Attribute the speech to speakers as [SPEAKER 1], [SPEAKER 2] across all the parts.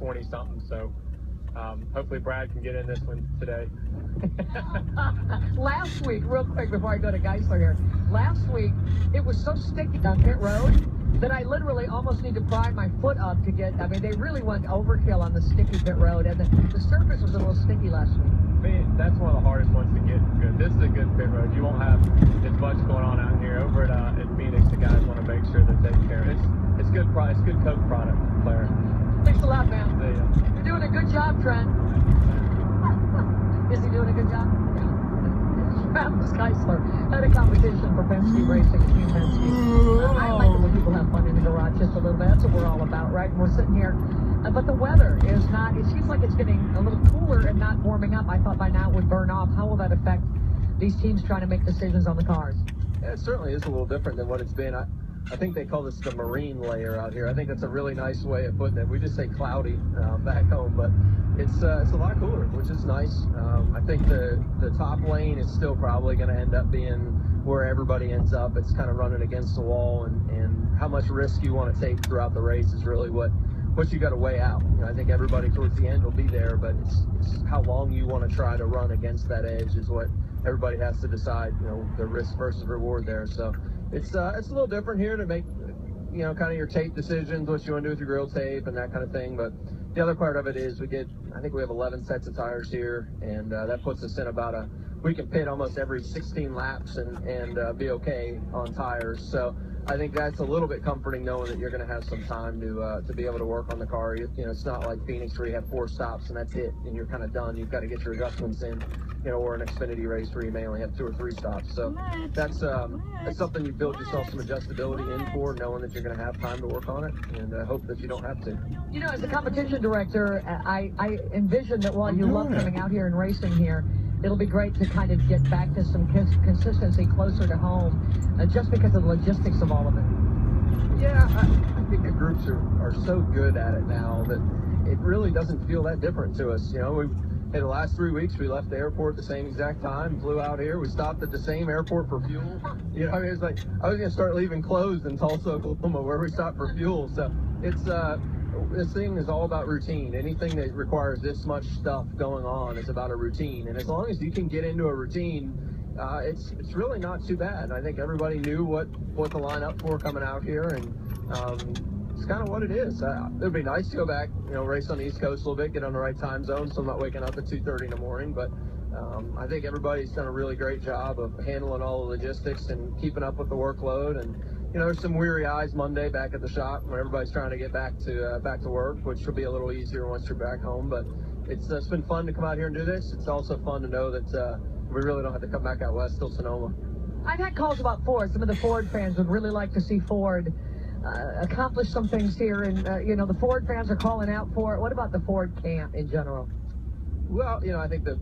[SPEAKER 1] 20-something. So hopefully Brad can get in this one today.
[SPEAKER 2] Last week, real quick before I go to Geisler here, last week it was so sticky on pit road that I literally almost need to pry my foot up to get, I mean, they really went overkill on the sticky pit road, and the surface was a little sticky last week.
[SPEAKER 1] I mean, that's one of the hardest ones to get good. This is a good pit road. You won't have as much going on out here. Over at Phoenix, the guys want to make sure they're taking care of it. It's good price, good Coke product, Claire.
[SPEAKER 2] Thanks a lot, man.
[SPEAKER 1] See ya.
[SPEAKER 2] You're doing a good job, Trent. Is he doing a good job? Yeah. Travis Geisler had a competition for Penske Racing, Team Penske. I like it when people have fun in the garage just a little bit. That's what we're all about, right? We're sitting here. But the weather is not, it seems like it's getting a little cooler and not warming up. I thought by now it would burn off. How will that affect these teams trying to make decisions on the cars?
[SPEAKER 3] Yeah, it certainly is a little different than what it's been. I think they call this the marine layer out here. I think that's a really nice way of putting it. We just say cloudy back home, but it's a lot cooler, which is nice. I think the top lane is still probably going to end up being where everybody ends up. It's kind of running against the wall, and how much risk you want to take throughout the race is really what you got to weigh out. You know, I think everybody towards the end will be there, but it's how long you want to try to run against that edge is what everybody has to decide. You know, the risk versus reward there. So it's a little different here to make, you know, kind of your tape decisions, what you want to do with your grill tape and that kind of thing. But the other part of it is I think we have 11 sets of tires here, and that puts us in about we can pit almost every 16 laps and be okay on tires. So I think that's a little bit comforting, knowing that you're going to have some time to be able to work on the car. You know, it's not like Phoenix where you have 4 stops and that's it, and you're kind of done. You've got to get your adjustments in, you know, or an Xfinity race where you may only have 2 or 3 stops. So that's something you build yourself some adjustability in for, knowing that you're going to have time to work on it, and hope that you don't have to.
[SPEAKER 2] You know, as a competition director, I envision that while you love coming out here and racing here, it'll be great to kind of get back to some consistency closer to home, just because of the logistics of all of it.
[SPEAKER 3] Yeah, I think the groups are so good at it now that it really doesn't feel that different to us. You know, in the last 3 weeks, we left the airport at the same exact time, flew out here. We stopped at the same airport for fuel. You know, I mean, it's like I was going to start leaving clothes in Tulsa, Oklahoma, where we stopped for fuel. So it's this thing is all about routine. Anything that requires this much stuff going on is about a routine. And as long as you can get into a routine, it's really not too bad. I think everybody knew what to line up for coming out here, and it's kind of what it is. It'd be nice to go back, you know, race on the East Coast a little bit, get on the right time zone, so I'm not waking up at 2:30 in the morning. But I think everybody's done a really great job of handling all the logistics and keeping up with the workload. And you know, there's some weary eyes Monday back at the shop when everybody's trying to get back to work, which will be a little easier once you're back home. But it's been fun to come out here and do this. It's also fun to know that we really don't have to come back out west till Sonoma.
[SPEAKER 2] I've had calls about Ford. Some of the Ford fans would really like to see Ford accomplish some things here, and you know, the Ford fans are calling out for it. What about the Ford camp in general?
[SPEAKER 3] Well, you know, I think that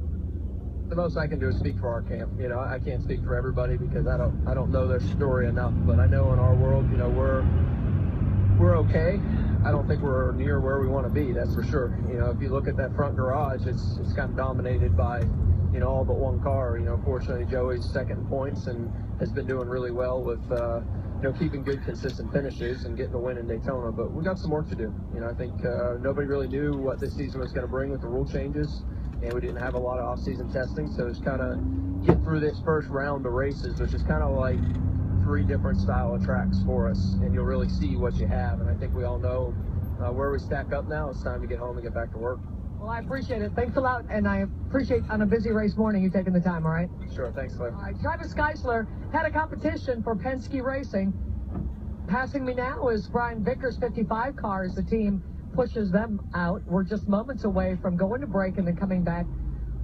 [SPEAKER 3] the most I can do is speak for our camp. You know, I can't speak for everybody because I don't know their story enough. But I know in our world, you know, we're okay. I don't think we're near where we want to be. That's for sure. You know, if you look at that front garage, it's kind of dominated by, you know, all but one car. You know, fortunately, Joey's second points and has been doing really well with, you know, keeping good, consistent finishes and getting the win in Daytona. But we got some work to do. You know, I think nobody really knew what this season was going to bring with the rule changes, and we didn't have a lot of off-season testing. So it's kind of get through this first round of races, which is kind of like 3 different style of tracks for us, and you'll really see what you have. And I think we all know where we stack up now. It's time to get home and get back to work.
[SPEAKER 2] Well, I appreciate it. Thanks a lot, and I appreciate on a busy race morning you taking the time, all right?
[SPEAKER 3] Sure, thanks, Claire.
[SPEAKER 2] All right, Travis Geisler had a competition for Penske Racing. Passing me now is Brian Vickers' 55 car as the team pushes them out. We're just moments away from going to break and then coming back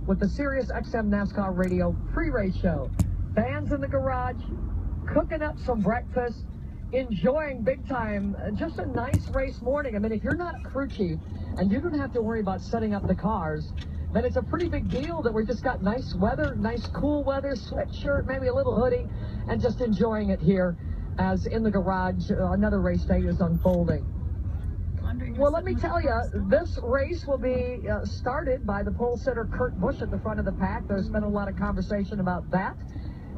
[SPEAKER 2] with the Sirius XM NASCAR Radio pre-race show. Fans in the garage, cooking up some breakfast, enjoying big time, just a nice race morning. I mean, if you're not a crew chief and you don't have to worry about setting up the cars, then it's a pretty big deal that we just got nice weather, nice cool weather, sweatshirt, maybe a little hoodie, and just enjoying it here as in the garage another race day is unfolding. Well, let me tell you, this race will be started by the pole sitter Kurt Busch at the front of the pack. There's been a lot of conversation about that.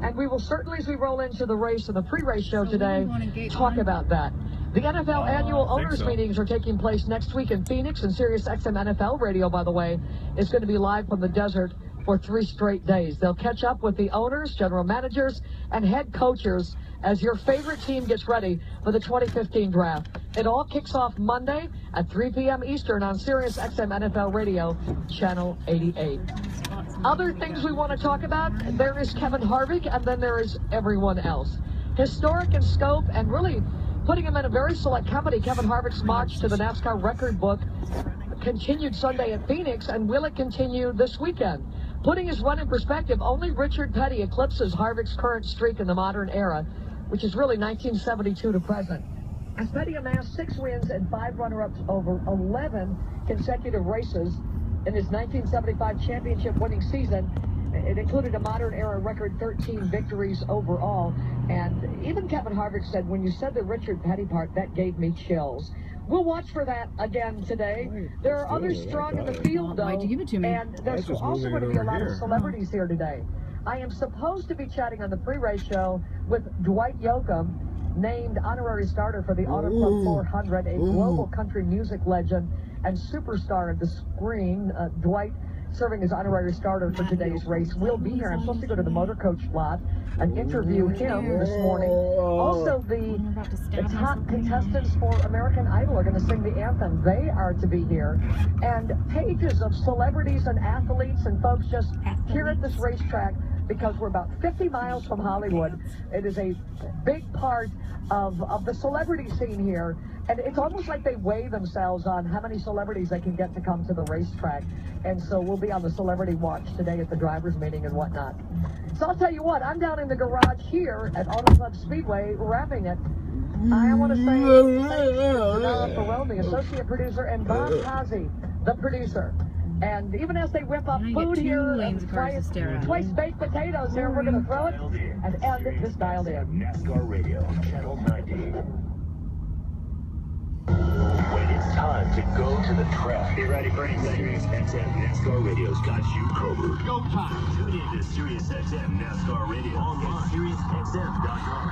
[SPEAKER 2] And we will certainly, as we roll into the race and the pre-race show today, talk about that. The NFL annual owners meetings are taking place next week in Phoenix, and Sirius XM NFL Radio, by the way, is going to be live from the desert for 3 straight days. They'll catch up with the owners, general managers, and head coaches as your favorite team gets ready for the 2015 draft. It all kicks off Monday at 3 p.m. Eastern on Sirius XM NFL Radio, Channel 88. Other things we want to talk about, there is Kevin Harvick, and then there is everyone else. Historic in scope and really putting him in a very select company. Kevin Harvick's march to the NASCAR record book continued Sunday at Phoenix, and will it continue this weekend? Putting his run in perspective, only Richard Petty eclipses Harvick's current streak in the modern era, which is really 1972 to present. As Petty amassed 6 wins and 5 runner-ups over 11 consecutive races in his 1975 championship winning season, it included a modern era record 13 victories overall. And even Kevin Harvick said, when you said the Richard Petty part, that gave me chills. We'll watch for that again today. There are others strong in the field, though, and there's also going to be a lot of celebrities here today. I am supposed to be chatting on the pre-race show with Dwight Yoakam, named honorary starter for the Auto Club 400, a global country music legend and superstar of the screen. Dwight, serving as honorary starter for today's race, will be here. I'm supposed to go to the motor coach lot and interview him this morning. Also, the top contestants for American Idol are going to sing the anthem. They are to be here. And pages of celebrities and athletes and folks just here at this racetrack, because we're about 50 miles from Hollywood. It is a big part of the celebrity scene here. And it's almost like they weigh themselves on how many celebrities they can get to come to the racetrack. And so we'll be on the celebrity watch today at the drivers' meeting and whatnot. So I'll tell you what, I'm down in the garage here at Auto Club Speedway wrapping it. I want to say thank you to Nara Farrell, the associate producer, and Bob Kazi, the producer. And even as they whip up food here, twice baked potatoes here, we're going to throw it and end this dialed in.
[SPEAKER 4] NASCAR Radio, Channel 90. When it's time to go to the track, get ready for anything. Sirius XM NASCAR Radio's got you covered. Go time. Tune in to Sirius XM NASCAR Radio online at SiriusXM.com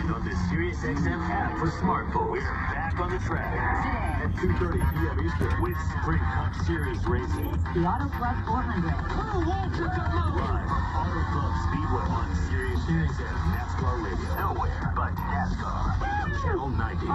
[SPEAKER 4] and on the Sirius XM app for smartphones. We're back on the track at 2:30 p.m. Eastern with Sprint Cup Series racing.
[SPEAKER 2] The Auto Club 400.
[SPEAKER 4] Live from Auto Club Speedway on Sirius XM NASCAR Radio. Nowhere but NASCAR. Channel 90.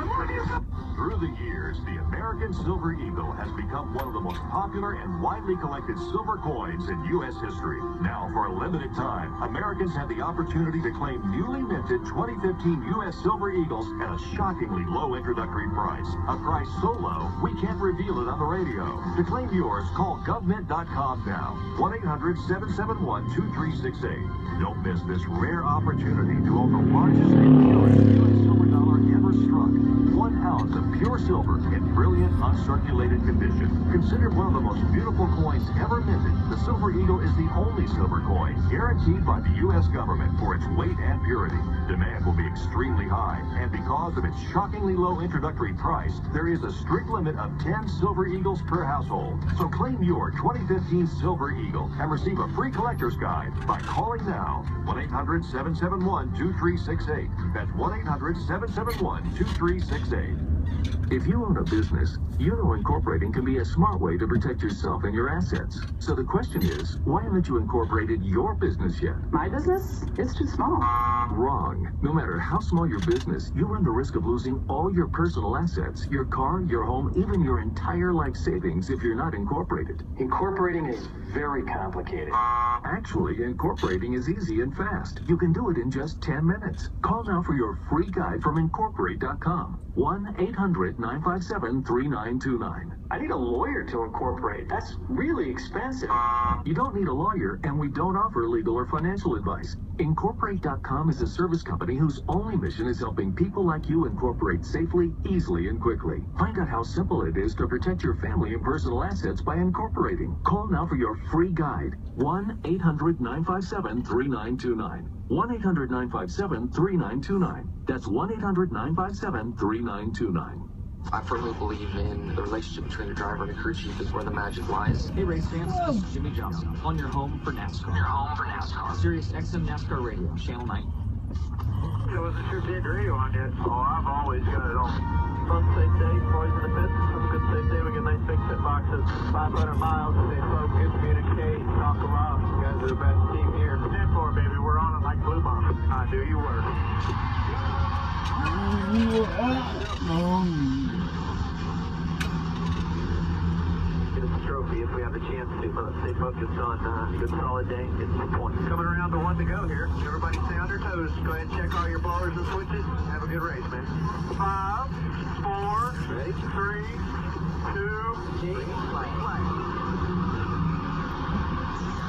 [SPEAKER 4] Through the years, the American Silver Eagle has become one of the most popular and widely collected silver coins in U.S. history. Now, for a limited time, Americans have the opportunity to claim newly minted 2015 U.S. Silver Eagles at a shockingly low introductory price. A price so low, we can't reveal it on the radio. To claim yours, call govmint.com now. 1-800-771-2368. Don't miss this rare opportunity to own the largest and purest U.S. silver dollar ever struck. 1 ounce of pure silver in brilliant, uncirculated condition. Considered one of the most beautiful coins ever minted, the Silver Eagle is the only silver coin guaranteed by the U.S. government for its weight and purity. Demand will be extremely high, and because of its shockingly low introductory price, there is a strict limit of 10 Silver Eagles per household. So claim your 2015 Silver Eagle and receive a free collector's guide by calling now. 1-800-771-2368. That's 1-800-771-2368. If you own a business, you know incorporating can be a smart way to protect yourself and your assets. So the question is, why haven't you incorporated your business yet?
[SPEAKER 5] My business? It's too small.
[SPEAKER 4] Wrong. No matter how small your business, you run the risk of losing all your personal assets, your car, your home, even your entire life savings if you're not incorporated.
[SPEAKER 6] Incorporating is very complicated.
[SPEAKER 4] Actually, incorporating is easy and fast. You can do it in just 10 minutes. Call now for your free guide from Incorporate.com. 1-800-957-3929.
[SPEAKER 6] I need a lawyer to incorporate. That's really expensive.
[SPEAKER 4] You don't need a lawyer, and we don't offer legal or financial advice. Incorporate.com is a service company whose only mission is helping people like you incorporate safely, easily, and quickly. Find out how simple it is to protect your family and personal assets by incorporating. Call now for your free guide. 1-800-957-3929. 1-800-957-3929. That's 1-800-957-3929.
[SPEAKER 7] I firmly believe in the relationship between the driver and the crew chief is where the magic lies.
[SPEAKER 8] Hey race fans, this is Jimmy Johnson on your home for NASCAR.
[SPEAKER 7] Your home for NASCAR.
[SPEAKER 8] Sirius XM NASCAR Radio, Channel 9.
[SPEAKER 6] It wasn't sure dead radio on yet.
[SPEAKER 7] Oh, I've always got it on.
[SPEAKER 6] Fun, safe day, boys in the pits. Have a good, safe day. We get nice big pit boxes. 500 miles. Stay focused, communicate, talk a lot. You guys are the best team here.
[SPEAKER 7] 10-4, baby. We're on it like blue bomb. I do your work.
[SPEAKER 6] Get us a trophy if we have the chance to. But stay focused on a good solid day. Get some points.
[SPEAKER 7] Coming around to one to go here. Everybody stay on their toes. Go ahead and check all your blowers and switches. Have a good race, man. 5, 4, 3, 2, flag.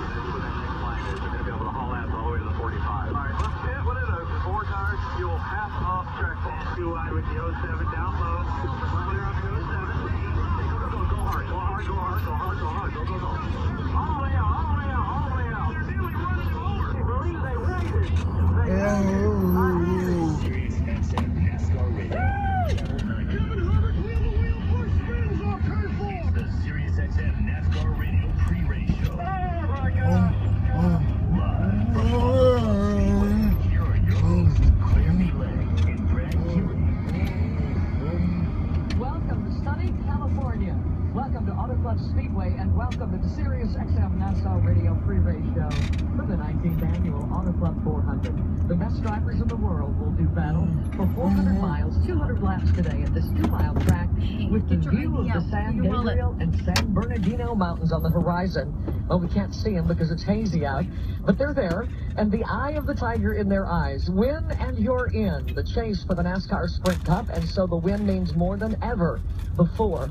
[SPEAKER 7] That's where that next flag is. They're going to be able to haul ass all the way to the 45. All right, let's pit with it. 4 tires, fuel half off track. Too wide with the 07 down low. Clear up the 07. Go hard. Go. All the way out. They're nearly running it over.
[SPEAKER 6] They believe they raised it.
[SPEAKER 4] Sirius XM NASCAR Radio. The Sirius XM NASCAR Radio pre-race show.
[SPEAKER 6] Oh my God.
[SPEAKER 4] Live from Auto Club Speedway. Here are your hosts, Claire Mealy and Brad Hewitt.
[SPEAKER 2] Welcome to sunny California. Welcome to Auto Club Speedway, and welcome to the Sirius XM NASCAR Radio pre-race show for the 19th annual Auto Club 400. The best drivers in the world will do battle for 400 miles, 200 laps today at this 2-mile track with the view of the San Gabriel and San Bernardino Mountains on the horizon. Well, we can't see them because it's hazy out, but they're there, and the eye of the tiger in their eyes. Win and you're in the chase for the NASCAR Sprint Cup, and so the win means more than ever before.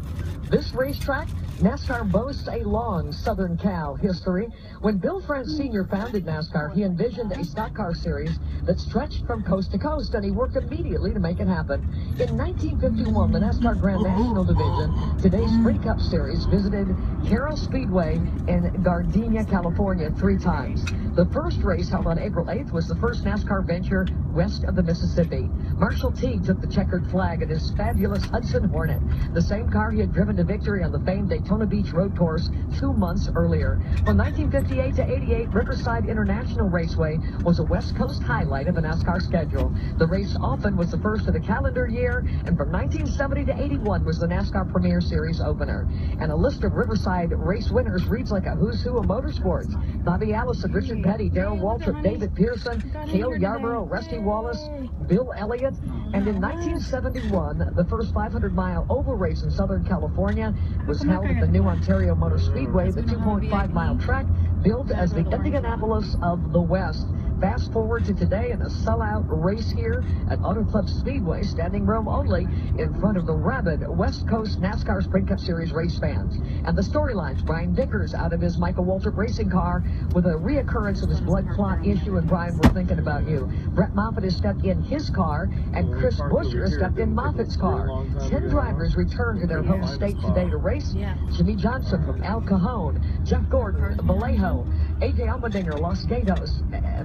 [SPEAKER 2] This racetrack, NASCAR boasts a long Southern Cal history. When Bill France Sr. founded NASCAR, he envisioned a stock car series that stretched from coast to coast, and he worked immediately to make it happen. In 1951, the NASCAR Grand National Division, today's Sprint Cup Series, visited Carroll Speedway in Gardena, California 3 times. The first race, held on April 8th, was the first NASCAR venture west of the Mississippi. Marshall Teague took the checkered flag in his fabulous Hudson Hornet, the same car he had driven to victory on the famed Daytona Beach road course 2 months earlier. From 1958 to 88, Riverside International Raceway was a West Coast highlight of the NASCAR schedule. The race often was the first of the calendar year, and from 1970 to 81 was the NASCAR Premier Series opener. And a list of Riverside race winners reads like a who's who of motorsports. Bobby Allison, Richard Petty, Darrell Waltrip, David Pearson, Cale Yarborough, Rusty Wallace, Bill Elliott, and in 1971, the first 500-mile oval race in Southern California was held at the new Ontario Motor Speedway, the 2.5-mile track built as the Indianapolis of the West. Fast forward to today in a sellout race here at Auto Club Speedway, standing room only in front of the rabid West Coast NASCAR Sprint Cup Series race fans. And the storylines, Brian Vickers out of his Michael Waltrip racing car with a reoccurrence of his blood clot issue, and Brian, we're thinking about you. Brett Moffitt has stepped in his car, and Chris Buescher has stepped in Moffitt's car. 10 drivers return to their home state today to race. Jimmy Johnson from El Cajon, Jeff Gordon, Vallejo, AJ Allmendinger, Los Gatos,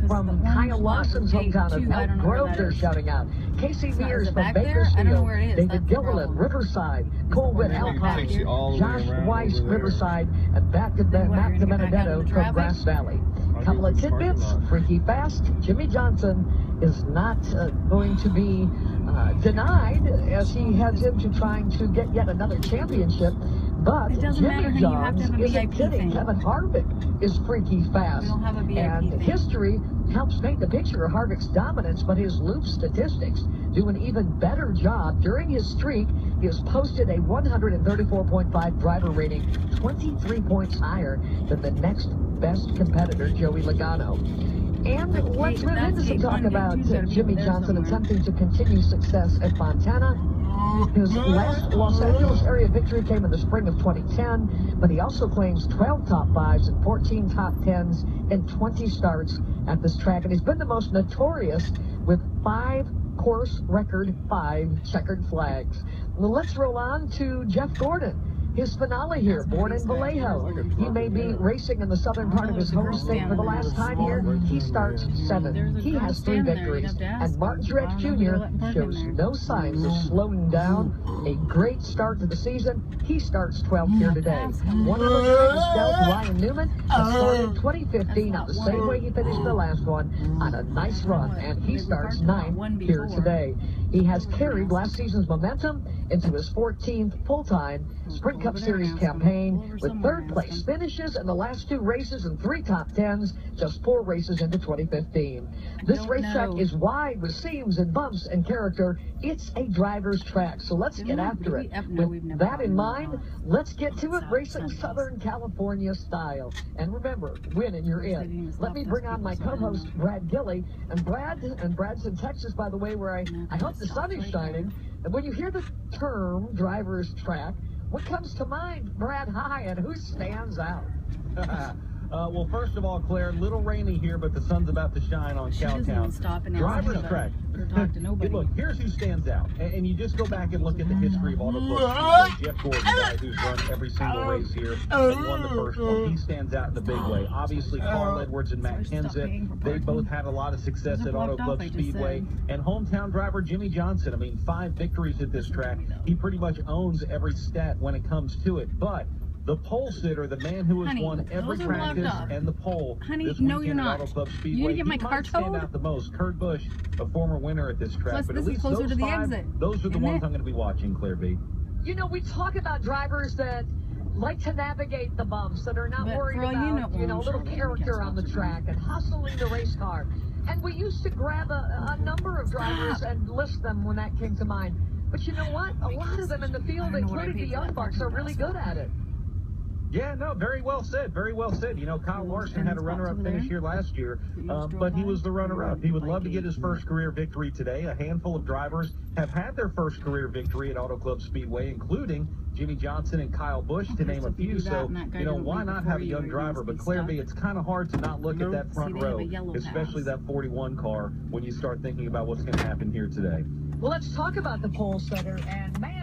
[SPEAKER 2] from Kyle Lawson's hometown of Elk Grove, they're shouting out. Casey Mears from Bakersfield, David Gilliland, Riverside, Cole Witt, Alpine, Josh Weiss, Riverside, and back to Matt Benedetto from Grass Valley. Couple of tidbits, Freaky Fast, Jimmy Johnson is not going to be denied as he heads into trying to get yet another championship. But Jimmy Johns isn't kidding. Kevin Harvick is freaky fast. And history helps paint the picture of Harvick's dominance, but his loop statistics do an even better job. During his streak, he has posted a 134.5 driver rating, 23 points higher than the next best competitor, Joey Logano. And let's move into some talk about Jimmy Johnson attempting to continue success at Fontana. His last Los Angeles area victory came in the spring of 2010, but he also claims 12 top 5s and 14 top 10s and 20 starts at this track. And he's been the most notorious with 5 course record 5 checkered flags. Well, let's roll on to Jeff Gordon. his finale here, born in Vallejo. He may be racing in the southern part of his home state for the last time here. He starts 7th. He has 3 victories. And Martin Truex Jr. shows no signs of slowing down. A great start to the season. He starts 12th here today. One other guy to stealth, Ryan Newman, started in 2015 on the same way he finished the last one, on a nice run, and he starts 9th here today. He has carried last season's momentum into his 14th full-time Sprint Cup Series campaign, with 3rd place finishes in the last 2 races and 3 top 10s, just 4 races into 2015. This racetrack is wide with seams and bumps and character. It's a driver's track, so let's get after it. With that in mind, let's get to it, racing Southern California style. And remember, win and you're in. Let me bring on my co-host, Brad Gilley. And Brad's in Texas, by the way, where I hope the sun is shining. And when you hear the term driver's track, what comes to mind, Brad? Hi, and who stands out?
[SPEAKER 8] Well, first of all, Claire, little rainy here, but the sun's about to shine on Cowtown. Driver's track. Look, here's who stands out. And you just go back and look at the history of Auto Club Speedway. Jeff Gordon, the guy who's run every single race here and won the first one. He stands out in a big way. Obviously, Carl Edwards and Matt Kenseth, they both had a lot of success at Auto Club Speedway. And hometown driver Jimmy Johnson, I mean, 5 victories at this track. He pretty much owns every stat when it comes to it. But the pole sitter, the man who has won every practice and the pole this weekend at Auto Club Speedway, he might stand out the most. Kurt Busch, a former winner at this track, but at least those 5, those are the ones I'm going to be watching, Claire B.
[SPEAKER 2] You know, we talk about drivers that like to navigate the bumps, that are not worried about, you know, a little character on the track and hustling the race car. And we used to grab a number of drivers and list them when that came to mind. But you know what? A lot of them in the field, including the Young Bucks, are really good at it.
[SPEAKER 8] Yeah, no, very well said, very well said. You know, Kyle Larson had a runner-up finish here last year, but he was the runner-up. He would love to get his first career victory today. A handful of drivers have had their first career victory at Auto Club Speedway, including Jimmy Johnson and Kyle Busch, to name a few. So, you know, why not have a young driver? But Claire B, it's kind of hard to not look at that front row, especially that 41 car, when you start thinking about what's going to happen here today.
[SPEAKER 2] Well, let's talk about the pole sitter, and man,